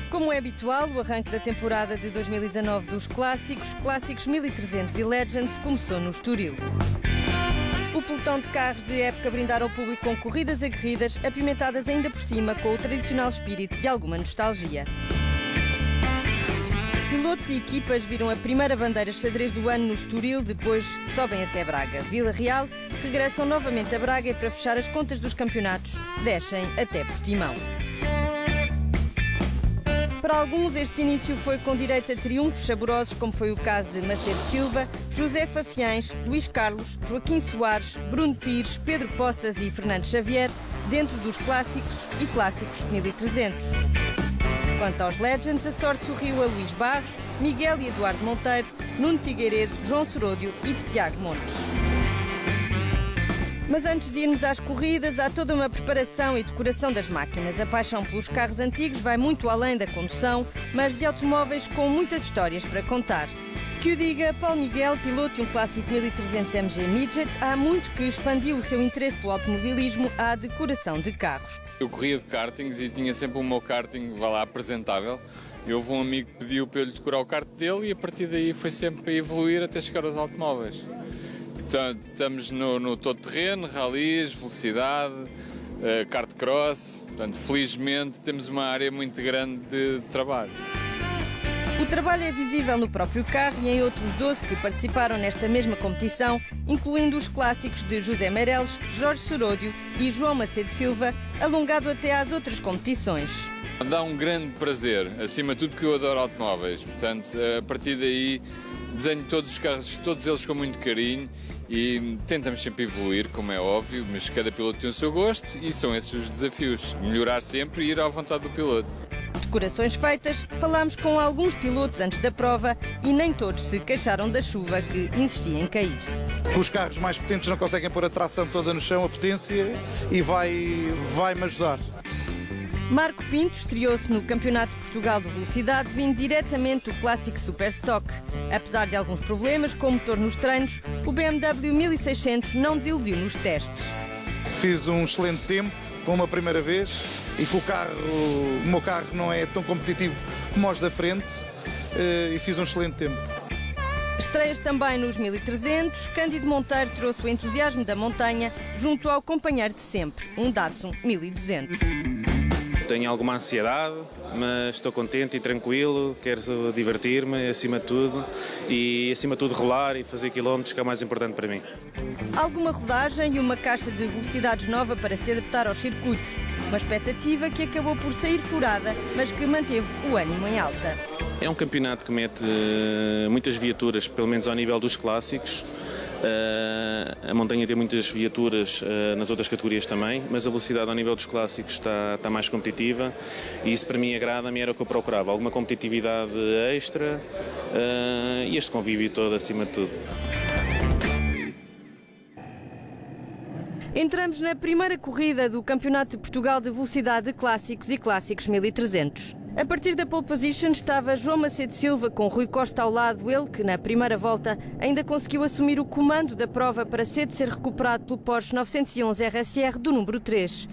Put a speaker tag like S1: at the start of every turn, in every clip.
S1: Como é habitual, o arranque da temporada de 2019 dos Clássicos 1300 e Legends, começou no Estoril. O pelotão de carros de época brindaram o público com corridas aguerridas, apimentadas ainda por cima com o tradicional espírito de alguma nostalgia. Pilotos e equipas viram a primeira bandeira xadrez do ano no Estoril, depois sobem até Braga. Vila Real regressam novamente a Braga e, para fechar as contas dos campeonatos, descem até Portimão. Para alguns, este início foi com direito a triunfos saborosos, como foi o caso de Macedo Silva, José Fafiães, Luís Carlos, Joaquim Soares, Bruno Pires, Pedro Poças e Fernando Xavier, dentro dos Clássicos e Clássicos 1300. Quanto aos Legends, a sorte sorriu a Luís Barros, Miguel e Eduardo Monteiro, Nuno Figueiredo, João Soródio e Tiago Montes. Mas antes de irmos às corridas, há toda uma preparação e decoração das máquinas. A paixão pelos carros antigos vai muito além da condução, mas de automóveis com muitas histórias para contar. Que o diga Paulo Miguel, piloto de um clássico 1300 MG Midget, há muito que expandiu o seu interesse pelo automobilismo à decoração de carros.
S2: Eu corria de kartings e tinha sempre o meu karting, apresentável. E houve um amigo que pediu para eu lhe decorar o kart dele e a partir daí foi sempre a evoluir até chegar aos automóveis. Estamos no todo-terreno, ralis, velocidade, kart cross. Portanto, felizmente temos uma área muito grande de trabalho.
S1: O trabalho é visível no próprio carro e em outros 12 que participaram nesta mesma competição, incluindo os clássicos de José Meireles, Jorge Soródio e João Macedo Silva, alongado até às outras competições.
S2: Dá um grande prazer, acima de tudo porque eu adoro automóveis. Portanto, a partir daí desenho todos os carros, todos eles com muito carinho e tentamos sempre evoluir, como é óbvio, mas cada piloto tem o seu gosto e são esses os desafios. Melhorar sempre e ir à vontade do piloto.
S1: Decorações feitas, falámos com alguns pilotos antes da prova e nem todos se queixaram da chuva que insistia em cair.
S3: Os carros mais potentes não conseguem pôr a tração toda no chão, a potência, e vai-me ajudar.
S1: Marco Pinto estreou-se no Campeonato de Portugal de Velocidade, vindo diretamente do clássico Superstock. Apesar de alguns problemas com o motor nos treinos, o BMW 1600 não desiludiu nos testes.
S3: Fiz um excelente tempo para uma primeira vez e que o meu carro não é tão competitivo como os da frente e fiz um excelente tempo.
S1: Estreias também nos 1300, Cândido Monteiro trouxe o entusiasmo da montanha junto ao companheiro de sempre, um Datsun 1200.
S4: Tenho alguma ansiedade, mas estou contente e tranquilo, quero divertir-me acima de tudo e acima de tudo rolar e fazer quilómetros, que é o mais importante para mim.
S1: Alguma rodagem e uma caixa de velocidades nova para se adaptar aos circuitos. Uma expectativa que acabou por sair furada, mas que manteve o ânimo em alta.
S4: É um campeonato que mete muitas viaturas, pelo menos ao nível dos clássicos. A montanha tem muitas viaturas nas outras categorias também, mas a velocidade ao nível dos clássicos está mais competitiva e isso para mim agrada-me, era o que eu procurava, alguma competitividade extra e este convívio todo acima de tudo.
S1: Entramos na primeira corrida do Campeonato de Portugal de Velocidade de Clássicos e Clássicos 1300. A partir da pole position estava João Macedo Silva com Rui Costa ao lado, ele que na primeira volta ainda conseguiu assumir o comando da prova para cedo ser recuperado pelo Porsche 911 RSR do número 3.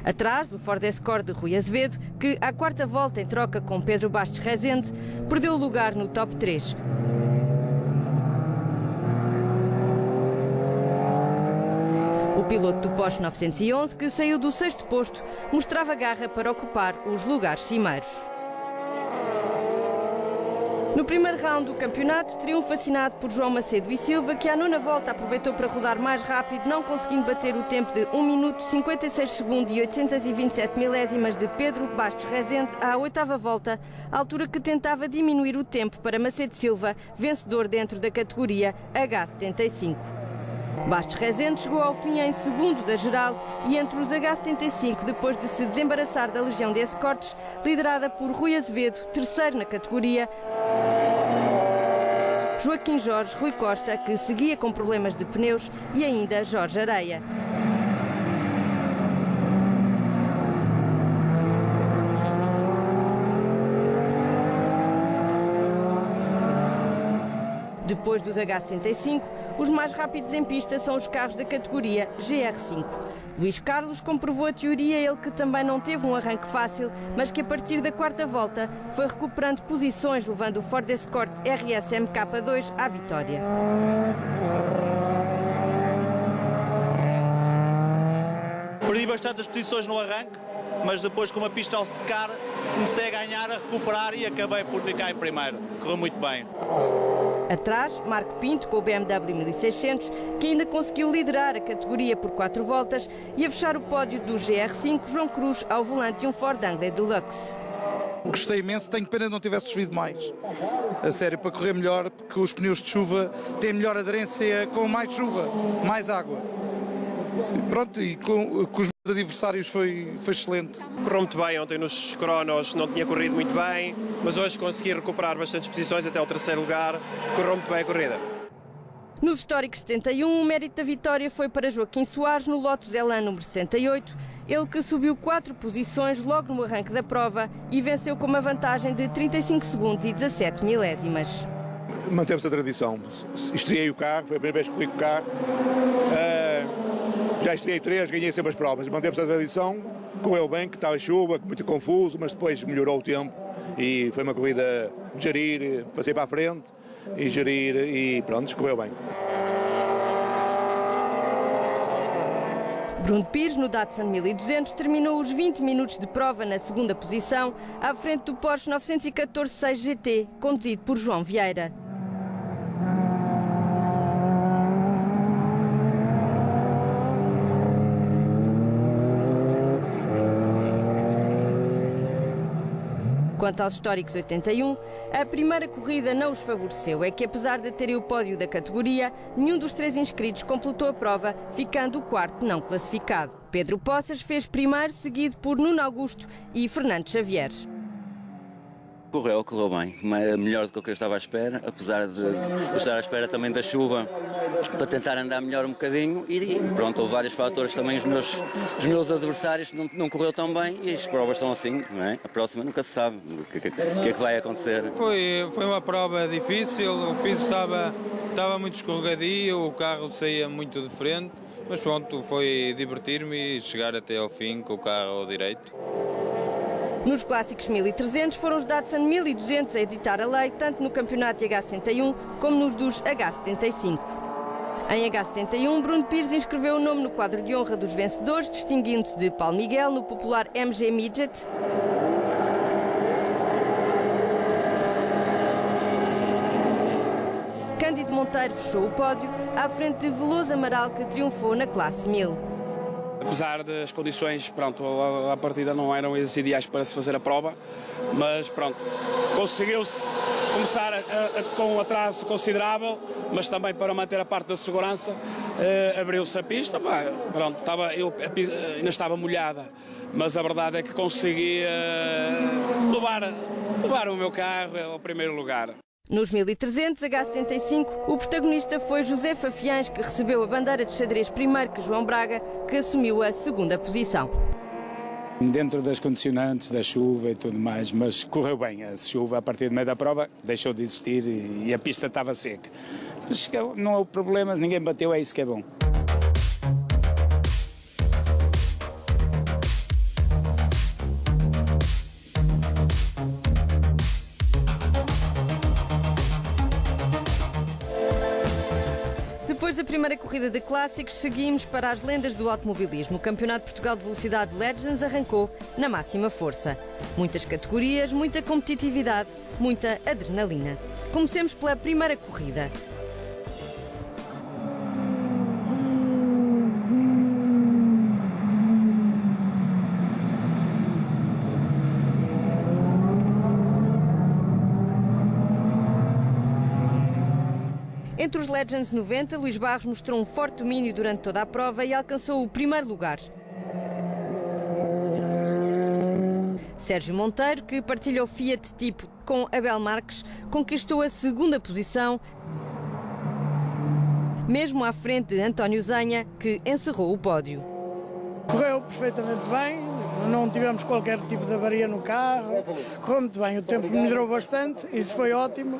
S1: Atrás do Ford Escort de Rui Azevedo, que à quarta volta em troca com Pedro Bastos Rezende, perdeu o lugar no top 3. O piloto do Porsche 911, que saiu do sexto posto, mostrava garra para ocupar os lugares cimeiros. No primeiro round do campeonato, triunfo assinado por João Macedo e Silva, que à nona volta aproveitou para rodar mais rápido, não conseguindo bater o tempo de 1 minuto 56 segundos e 827 milésimas de Pedro Bastos Rezende à oitava volta, altura que tentava diminuir o tempo para Macedo Silva, vencedor dentro da categoria H75. Bastos Rezende chegou ao fim em segundo da geral e entre os H75, depois de se desembaraçar da legião de escortes, liderada por Rui Azevedo, terceiro na categoria, Joaquim Jorge, Rui Costa, que seguia com problemas de pneus, e ainda Jorge Areia. Depois dos H75, os mais rápidos em pista são os carros da categoria GR5. Luís Carlos comprovou a teoria, ele que também não teve um arranque fácil, mas que a partir da quarta volta foi recuperando posições, levando o Ford Escort RS MK2 à vitória.
S5: Perdi bastantes posições no arranque, mas depois, com a pista ao secar, comecei a ganhar, a recuperar e acabei por ficar em primeiro. Correu muito bem.
S1: Atrás, Marco Pinto com o BMW 1600, que ainda conseguiu liderar a categoria por 4 voltas, e a fechar o pódio do GR5, João Cruz ao volante de um Ford Anglia Deluxe.
S3: Gostei imenso, tenho pena de não tivesse chovido mais. A sério, para correr melhor, porque os pneus de chuva têm melhor aderência com mais chuva, mais água. Pronto, e com os meus adversários foi excelente.
S6: Correu muito bem, ontem nos cronos não tinha corrido muito bem, mas hoje consegui recuperar bastantes posições até o terceiro lugar. Correu muito bem a corrida.
S1: Nos históricos 71, o mérito da vitória foi para Joaquim Soares no Lotus Elan número 68, ele que subiu 4 posições logo no arranque da prova e venceu com uma vantagem de 35 segundos e 17 milésimas.
S7: Mantemos a tradição. Estreiei o carro, foi a primeira vez que corri com o carro. Já estreiei 3, ganhei sempre as provas. Mantemos a tradição, correu bem, que estava chuva, muito confuso, mas depois melhorou o tempo e foi uma corrida de gerir, passei para a frente e gerir e pronto, correu bem.
S1: Bruno Pires, no Datsun 1200, terminou os 20 minutos de prova na segunda posição, à frente do Porsche 914 6 GT, conduzido por João Vieira. Quanto aos históricos 81, a primeira corrida não os favoreceu. É que, apesar de terem o pódio da categoria, nenhum dos 3 inscritos completou a prova, ficando o quarto não classificado. Pedro Poças fez primeiro, seguido por Nuno Augusto e Fernando Xavier.
S8: Correu bem, melhor do que eu estava à espera, apesar de eu estar à espera também da chuva para tentar andar melhor um bocadinho e pronto, houve vários fatores também, os meus adversários não correu tão bem e as provas são assim, não é? A próxima nunca se sabe o que é que vai acontecer.
S9: Foi uma prova difícil, o piso estava muito escorregadio, o carro saía muito de frente, mas pronto, foi divertir-me e chegar até ao fim com o carro direito.
S1: Nos clássicos 1300 foram os Datsun 1200 a editar a lei, tanto no campeonato H71 como nos dos H75. Em H71, Bruno Pires inscreveu o nome no quadro de honra dos vencedores, distinguindo-se de Paulo Miguel no popular MG Midget. Cândido Monteiro fechou o pódio, à frente de Veloso Amaral, que triunfou na classe 1000.
S10: Apesar das condições, pronto, a partida não eram as ideais para se fazer a prova, mas pronto, conseguiu-se começar com um atraso considerável, mas também para manter a parte da segurança, abriu-se a pista, pronto, ainda estava molhada, mas a verdade é que consegui levar o meu carro ao primeiro lugar.
S1: Nos 1300 H75, o protagonista foi José Fafiães, que recebeu a bandeira de xadrez primeiro que João Braga, que assumiu a segunda posição.
S11: Dentro das condicionantes, da chuva e tudo mais, mas correu bem. A chuva, a partir do meio da prova, deixou de existir e a pista estava seca. Mas não houve problemas, ninguém bateu, é isso que é bom.
S1: Depois da primeira corrida de clássicos, seguimos para as lendas do automobilismo. O Campeonato de Portugal de Velocidade Legends arrancou na máxima força. Muitas categorias, muita competitividade, muita adrenalina. Comecemos pela primeira corrida. Entre os Legends 90, Luís Barros mostrou um forte domínio durante toda a prova e alcançou o primeiro lugar. Sérgio Monteiro, que partilhou Fiat tipo com Abel Marques, conquistou a segunda posição, mesmo à frente de António Zenha, que encerrou o pódio.
S12: Correu perfeitamente bem, não tivemos qualquer tipo de avaria no carro, correu muito bem, o tempo melhorou bastante, isso foi ótimo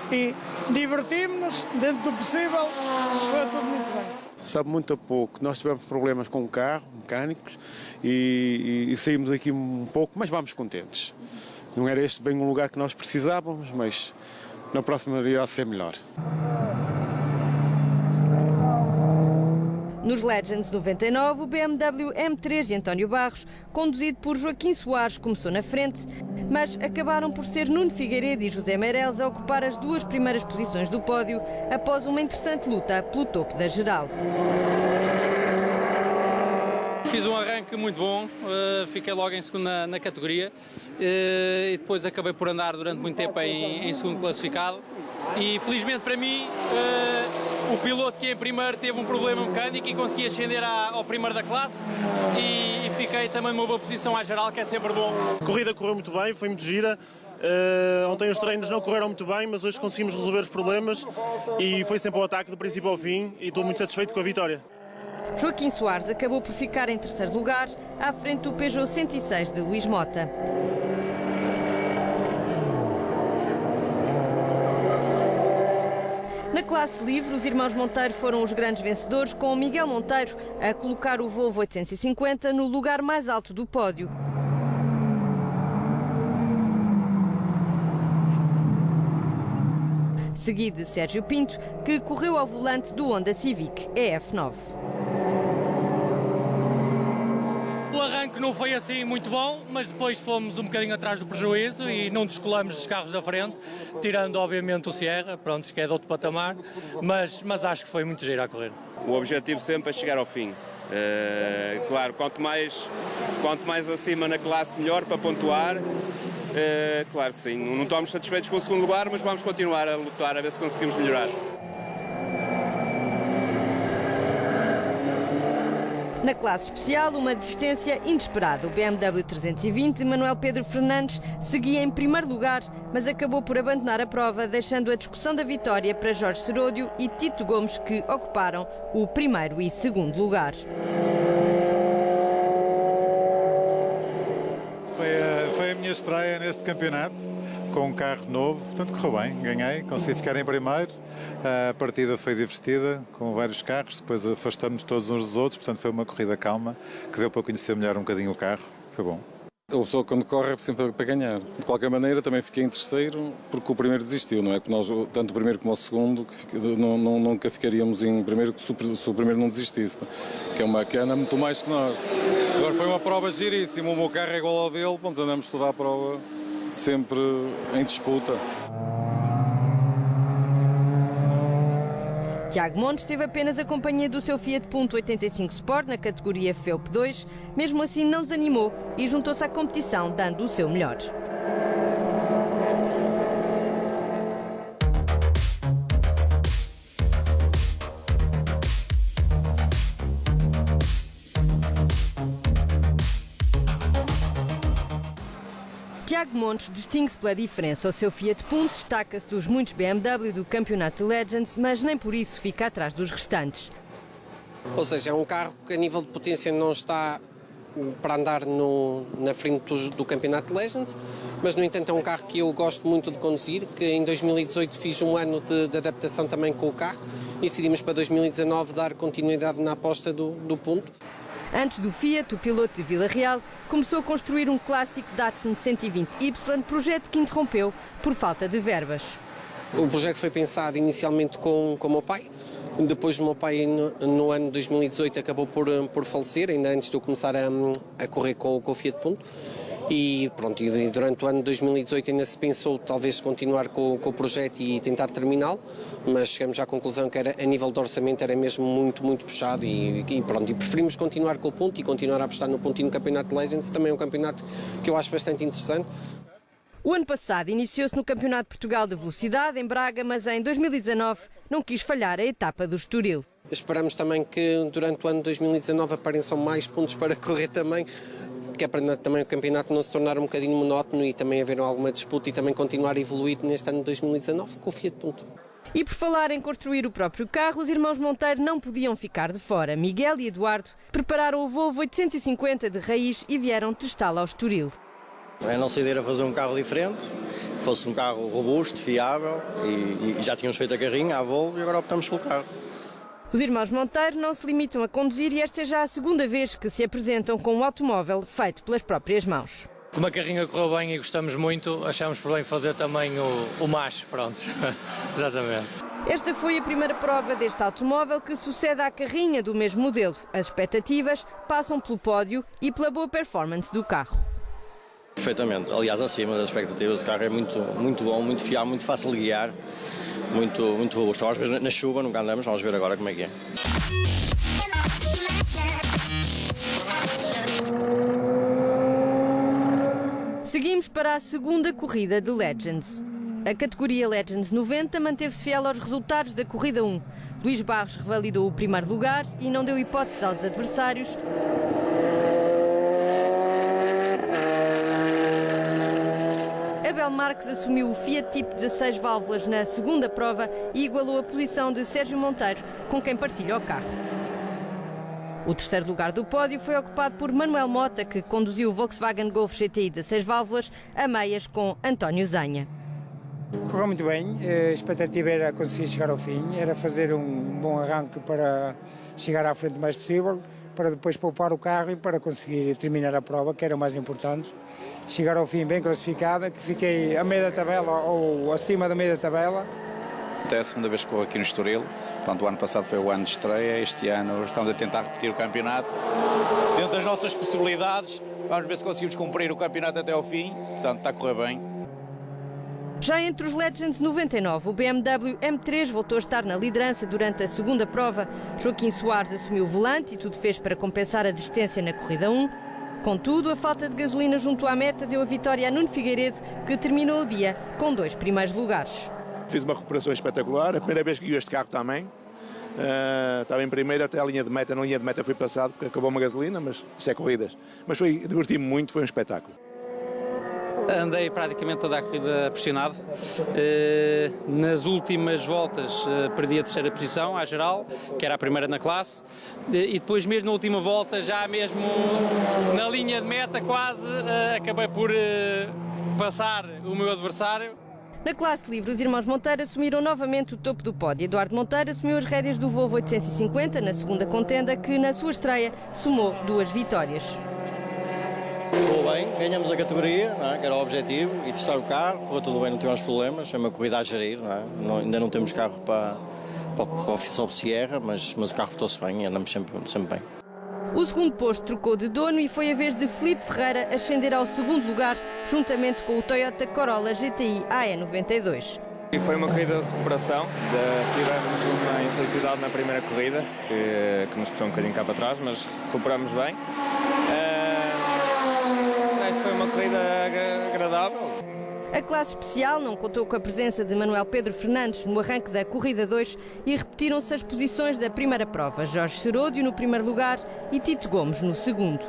S12: e divertimos-nos dentro do possível, correu tudo muito bem.
S13: Sabe muito a pouco, nós tivemos problemas com o carro, mecânicos, e saímos aqui um pouco, mas vamos contentes. Não era este bem o lugar que nós precisávamos, mas na próxima irá ser melhor.
S1: Nos Legends 99, o BMW M3 de António Barros, conduzido por Joaquim Soares, começou na frente, mas acabaram por ser Nuno Figueiredo e José Meireles a ocupar as duas primeiras posições do pódio após uma interessante luta pelo topo da geral.
S14: Fiz um arranque muito bom, fiquei logo em segunda na categoria e depois acabei por andar durante muito tempo em segundo classificado e felizmente para mim o piloto que em primeiro teve um problema mecânico e consegui ascender ao primeiro da classe e fiquei também numa boa posição à geral, que é sempre bom.
S6: A corrida correu muito bem, foi muito gira. Ontem os treinos não correram muito bem, mas hoje conseguimos resolver os problemas e foi sempre o ataque do princípio ao fim e estou muito satisfeito com a vitória.
S1: Joaquim Soares acabou por ficar em terceiro lugar, à frente do Peugeot 106 de Luís Mota. Na classe livre, os irmãos Monteiro foram os grandes vencedores, com o Miguel Monteiro a colocar o Volvo 850 no lugar mais alto do pódio. Seguido de Sérgio Pinto, que correu ao volante do Honda Civic EF9.
S14: O arranque não foi assim muito bom, mas depois fomos um bocadinho atrás do prejuízo e não descolamos dos carros da frente, tirando obviamente o Sierra, pronto, que é de outro patamar, mas acho que foi muito giro a correr.
S6: O objetivo sempre é chegar ao fim. Claro, quanto mais acima na classe, melhor para pontuar. Claro que sim, não estamos satisfeitos com o segundo lugar, mas vamos continuar a lutar a ver se conseguimos melhorar.
S1: Na classe especial, uma desistência inesperada. O BMW 320 de Manuel Pedro Fernandes seguia em primeiro lugar, mas acabou por abandonar a prova, deixando a discussão da vitória para Jorge Seródio e Tito Gomes, que ocuparam o primeiro e segundo lugar.
S15: Foi a minha estreia neste campeonato, com um carro novo, portanto correu bem, ganhei, consegui ficar em primeiro. A partida foi divertida, com vários carros, depois afastamos todos uns dos outros, portanto foi uma corrida calma, que deu para conhecer melhor um bocadinho o carro, foi bom.
S16: A pessoa quando corre é sempre para ganhar. De qualquer maneira também fiquei em terceiro porque o primeiro desistiu, não é? Porque nós, tanto o primeiro como o segundo, nunca ficaríamos em primeiro se o primeiro não desistisse, que anda muito mais que nós. Agora foi uma prova giríssima, o meu carro é igual ao dele, pronto, andamos toda a prova sempre em disputa.
S1: Tiago Montes teve apenas a companhia do seu Fiat Punto 85 Sport na categoria FEUP 2, mesmo assim não desanimou e juntou-se à competição dando o seu melhor. Tiago Montes distingue-se pela diferença. O seu Fiat Punto destaca-se dos muitos BMW do campeonato de Legends, mas nem por isso fica atrás dos restantes.
S17: Ou seja, é um carro que a nível de potência não está para andar na frente do campeonato de Legends, mas no entanto é um carro que eu gosto muito de conduzir, que em 2018 fiz um ano de adaptação também com o carro e decidimos para 2019 dar continuidade na aposta do Punto.
S1: Antes do Fiat, o piloto de Vila Real começou a construir um clássico Datsun 120Y, projeto que interrompeu por falta de verbas.
S17: O projeto foi pensado inicialmente com o meu pai. Depois o meu pai, no ano de 2018, acabou por falecer, ainda antes de eu começar a correr com o Fiat Punto. E pronto, e durante o ano de 2018 ainda se pensou talvez continuar com o projeto e tentar terminá-lo, mas chegamos à conclusão que a nível de orçamento era mesmo muito puxado e pronto, e preferimos continuar com o Punto e continuar a apostar no Punto e no Campeonato de Legends, também é um campeonato que eu acho bastante interessante.
S1: O ano passado iniciou-se no Campeonato de Portugal de Velocidade, em Braga, mas em 2019 não quis falhar a etapa do Estoril.
S17: Esperamos também que durante o ano de 2019 apareçam mais pontos para correr também, que é para também o campeonato não se tornar um bocadinho monótono e também haver alguma disputa e também continuar a evoluir neste ano de 2019 com o Fiat Punto.
S1: E por falar em construir o próprio carro, os irmãos Monteiro não podiam ficar de fora. Miguel e Eduardo prepararam o Volvo 850 de raiz e vieram testá-lo ao Estoril.
S18: A nossa ideia era fazer um carro diferente, que fosse um carro robusto, fiável e já tínhamos feito a carrinha, a Volvo, e agora optamos pelo carro.
S1: Os irmãos Monteiro não se limitam a conduzir e esta é já a segunda vez que se apresentam com um automóvel feito pelas próprias mãos.
S19: Como a carrinha correu bem e gostamos muito, achamos por bem fazer também o macho, pronto, exatamente.
S1: Esta foi a primeira prova deste automóvel que sucede à carrinha do mesmo modelo. As expectativas passam pelo pódio e pela boa performance do carro.
S18: Perfeitamente, aliás, acima das expectativas, o carro é muito bom, muito fiável, muito fácil de guiar, muito robusto. Vamos ver na chuva, nunca andamos, vamos ver agora como é que é.
S1: Seguimos para a segunda corrida de Legends. A categoria Legends 90 manteve-se fiel aos resultados da corrida 1. Luís Barros revalidou o primeiro lugar e não deu hipóteses aos adversários. Abel Marques assumiu o Fiat Tipo 16 válvulas na segunda prova e igualou a posição de Sérgio Monteiro, com quem partilha o carro. O terceiro lugar do pódio foi ocupado por Manuel Mota, que conduziu o Volkswagen Golf GTI 16 válvulas a meias com António Zanha.
S11: Correu muito bem, a expectativa era conseguir chegar ao fim, era fazer um bom arranque para chegar à frente o mais possível, para depois poupar o carro e para conseguir terminar a prova, que era o mais importante. Chegar ao fim bem classificada, que fiquei a meio da tabela ou acima da meio da tabela.
S20: É a segunda vez que corro aqui no Estoril. Portanto, o ano passado foi o ano de estreia, este ano estamos a tentar repetir o campeonato. Dentro das nossas possibilidades, vamos ver se conseguimos cumprir o campeonato até ao fim. Portanto, está a correr bem.
S1: Já entre os Legends 99, o BMW M3 voltou a estar na liderança durante a segunda prova. Joaquim Soares assumiu o volante e tudo fez para compensar a desistência na corrida 1. Contudo, a falta de gasolina junto à meta deu a vitória a Nuno Figueiredo, que terminou o dia com 2 primeiros lugares.
S7: Fiz uma recuperação espetacular, a primeira vez que guio este carro também. Estava em primeiro até a linha de meta, na linha de meta fui passado porque acabou uma gasolina, mas isso é corridas. Mas diverti-me muito, foi um espetáculo.
S14: Andei praticamente toda a corrida pressionado. Nas últimas voltas perdi a terceira posição à geral, que era a primeira na classe, e depois mesmo na última volta, já mesmo na linha de meta quase, acabei por passar o meu adversário.
S1: Na classe livre, os irmãos Monteiro assumiram novamente o topo do pódio. Eduardo Monteiro assumiu as rédeas do Volvo 850 na segunda contenda, que na sua estreia somou 2 vitórias.
S18: Correu bem, ganhamos a categoria, não é? Que era o objetivo, e testar o carro, correu tudo bem, não tivemos problemas, é uma corrida a gerir, não é? Ainda não temos carro para a oficina Sierra, mas o carro portou-se bem e andamos sempre bem.
S1: O segundo posto trocou de dono e foi a vez de Filipe Ferreira ascender ao segundo lugar, juntamente com o Toyota Corolla GTI AE92.
S21: E foi uma corrida de recuperação, tivemos uma infelicidade na primeira corrida, que nos puxou um bocadinho cá para trás, mas recuperamos bem. Esta foi uma corrida agradável.
S1: A classe especial não contou com a presença de Manuel Pedro Fernandes no arranque da corrida 2 e repetiram-se as posições da primeira prova. Jorge Seródio no primeiro lugar e Tito Gomes no segundo.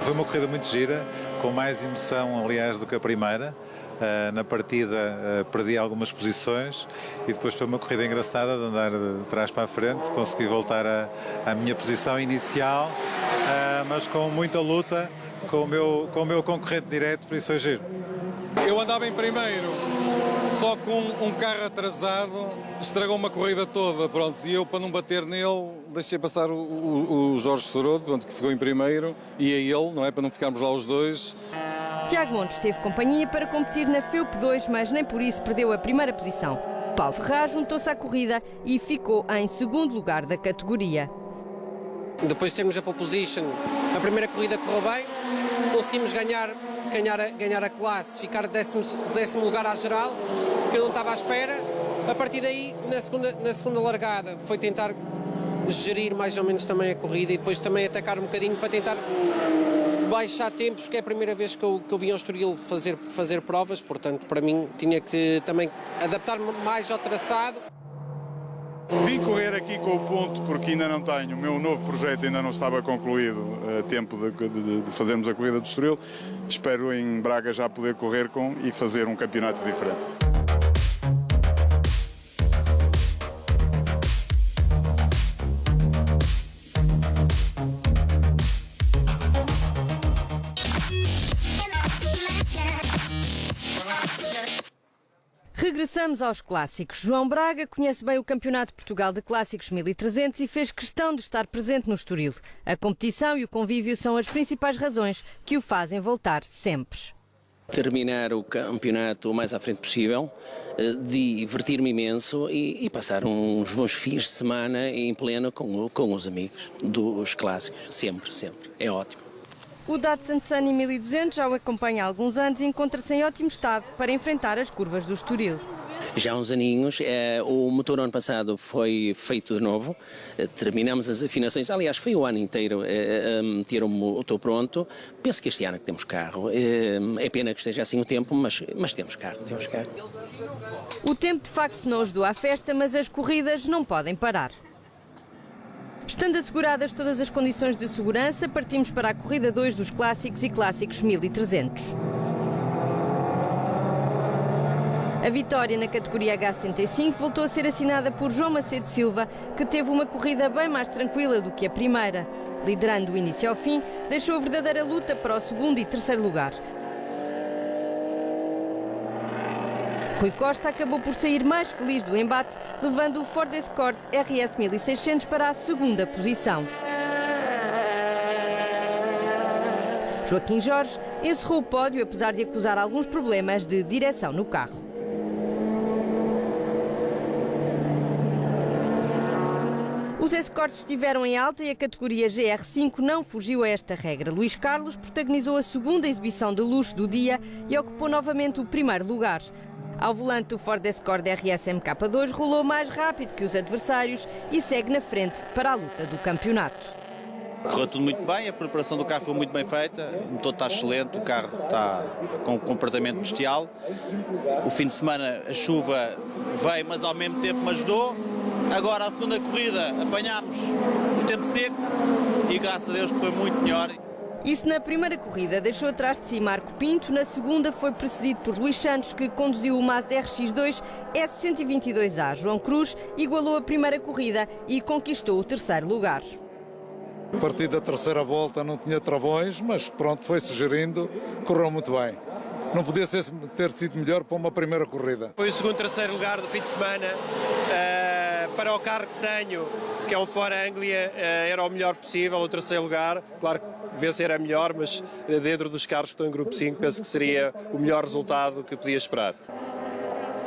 S15: Foi uma corrida muito gira, com mais emoção, aliás, do que a primeira. Na partida perdi algumas posições e depois foi uma corrida engraçada de andar de trás para a frente, consegui voltar à minha posição inicial, mas com muita luta com o meu concorrente direto, por isso foi giro.
S16: Eu andava em primeiro, só com um carro atrasado estragou uma corrida toda, pronto, e eu, para não bater nele, deixei passar o Jorge Seródio, que ficou em primeiro, e a ele, não é, para não ficarmos lá os dois.
S1: Tiago Montes teve companhia para competir na FEUP 2, mas nem por isso perdeu a primeira posição. Paulo Ferraz juntou-se à corrida e ficou em segundo lugar da categoria.
S17: Depois de termos a pole position, a primeira corrida correu bem, conseguimos ganhar a classe, ficar décimo lugar à geral, que eu não estava à espera. A partir daí, na segunda largada, foi tentar gerir mais ou menos também a corrida e depois também atacar um bocadinho para tentar baixar tempos, que é a primeira vez que eu vim ao Estoril fazer provas, portanto, para mim, tinha que também adaptar-me mais ao traçado.
S2: Vim correr aqui com o ponto porque ainda não tenho, o meu novo projeto ainda não estava concluído a tempo de fazermos a corrida do Estoril. Espero em Braga já poder correr e fazer um campeonato diferente.
S1: Regressamos aos clássicos. João Braga conhece bem o Campeonato de Portugal de Clássicos 1300 e fez questão de estar presente no Estoril. A competição e o convívio são as principais razões que o fazem voltar sempre.
S22: Terminar o campeonato o mais à frente possível, divertir-me imenso e passar uns bons fins de semana em pleno com os amigos dos clássicos. Sempre, sempre. É ótimo.
S1: O Datsun Sunny 1200 já o acompanha há alguns anos e encontra-se em ótimo estado para enfrentar as curvas do Estoril.
S22: Já há uns aninhos, o motor ano passado foi feito de novo, terminamos as afinações, aliás foi o ano inteiro a meter o motor pronto. Penso que este ano que temos carro, é pena que esteja assim o tempo, mas temos carro.
S1: O tempo de facto não ajudou à festa, mas as corridas não podem parar. Estando asseguradas todas as condições de segurança, partimos para a corrida 2 dos Clássicos e Clássicos 1300. A vitória na categoria H75 voltou a ser assinada por João Macedo Silva, que teve uma corrida bem mais tranquila do que a primeira. Liderando do início ao fim, deixou a verdadeira luta para o segundo e terceiro lugar. Rui Costa acabou por sair mais feliz do embate, levando o Ford Escort RS 1600 para a segunda posição. Joaquim Jorge encerrou o pódio, apesar de acusar alguns problemas de direção no carro. Os Escorts estiveram em alta e a categoria GR5 não fugiu a esta regra. Luís Carlos protagonizou a segunda exibição de luxo do dia e ocupou novamente o primeiro lugar. Ao volante, o Ford Escort RS MK2 rolou mais rápido que os adversários e segue na frente para a luta do campeonato.
S5: Correu tudo muito bem, a preparação do carro foi muito bem feita, o motor está excelente, o carro está com um comportamento bestial. O fim de semana a chuva veio, mas ao mesmo tempo me ajudou. Agora a segunda corrida apanhámos o tempo seco e graças a Deus que foi muito melhor.
S1: Isso na primeira corrida deixou atrás de si Marco Pinto, na segunda foi precedido por Luís Santos, que conduziu o Mazda RX-2 S122A. João Cruz igualou a primeira corrida e conquistou o terceiro lugar.
S3: A partir da terceira volta não tinha travões, mas pronto, foi-se gerindo, correu muito bem. Não podia ter sido melhor para uma primeira corrida.
S23: Foi o segundo, terceiro lugar do fim de semana. Para o carro que tenho, que é um Ford Anglia, era o melhor possível, o terceiro lugar. Claro que vencer é melhor, mas dentro dos carros que estão em grupo 5, penso que seria o melhor resultado que podia esperar.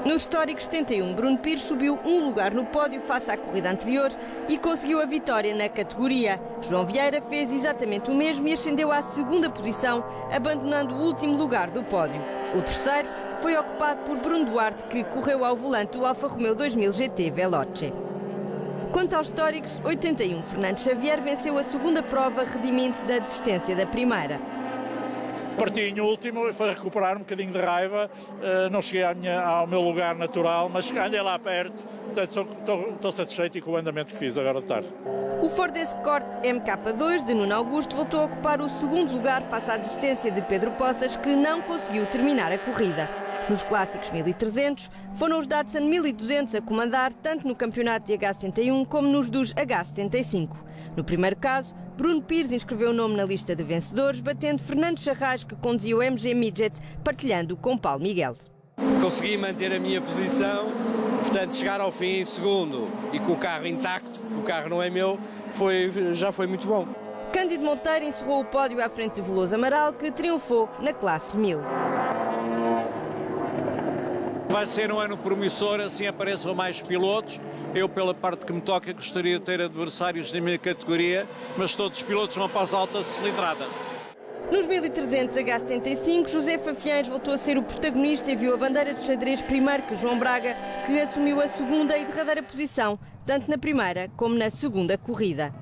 S1: No histórico 71, Bruno Pires subiu um lugar no pódio face à corrida anterior e conseguiu a vitória na categoria. João Vieira fez exatamente o mesmo e ascendeu à segunda posição, abandonando o último lugar do pódio. O terceiro foi ocupado por Bruno Duarte, que correu ao volante do Alfa Romeo 2000 GT Veloce. Quanto aos históricos, 81, Fernando Xavier venceu a segunda prova, redimindo-se da desistência da primeira.
S24: Parti em último e foi recuperar um bocadinho de raiva, não cheguei ao meu lugar natural, mas andei lá perto, portanto estou satisfeito com o andamento que fiz agora de tarde.
S1: O Ford Escort MK2 de Nuno Augusto voltou a ocupar o segundo lugar face à desistência de Pedro Poças, que não conseguiu terminar a corrida. Nos Clássicos 1300, foram os Datsun 1200 a comandar tanto no campeonato de H71 como nos dos H75. No primeiro caso, Bruno Pires inscreveu o nome na lista de vencedores, batendo Fernando Charras, que conduzia o MG Midget, partilhando com Paulo Miguel.
S23: Consegui manter a minha posição, portanto chegar ao fim em segundo e com o carro intacto, o carro não é meu, já foi muito bom.
S1: Cândido Monteiro encerrou o pódio à frente de Veloso Amaral, que triunfou na classe 1000.
S25: Vai ser um ano promissor, assim apareçam mais pilotos. Eu, pela parte que me toca, gostaria de ter adversários da minha categoria, mas todos os pilotos vão para as altas cilindradas.
S1: Nos 1300 H75, José Fafiães voltou a ser o protagonista e viu a bandeira de xadrez primeiro que João Braga, que assumiu a segunda e derradeira posição, tanto na primeira como na segunda corrida.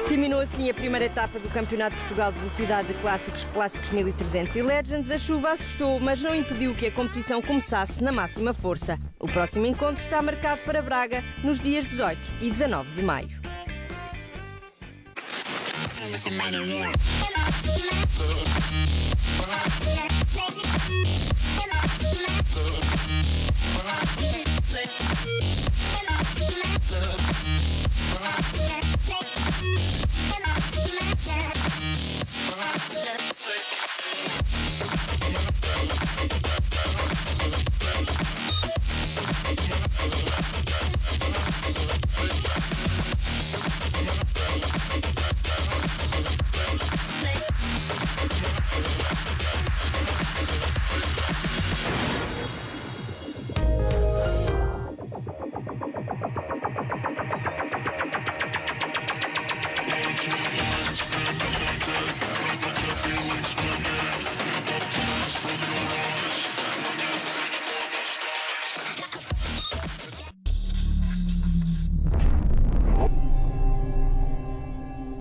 S1: Terminou assim a primeira etapa do Campeonato de Portugal de Velocidade de Clássicos, Clássicos 1300 e Legends. A chuva assustou, mas não impediu que a competição começasse na máxima força. O próximo encontro está marcado para Braga nos dias 18 e 19 de maio.
S4: Love.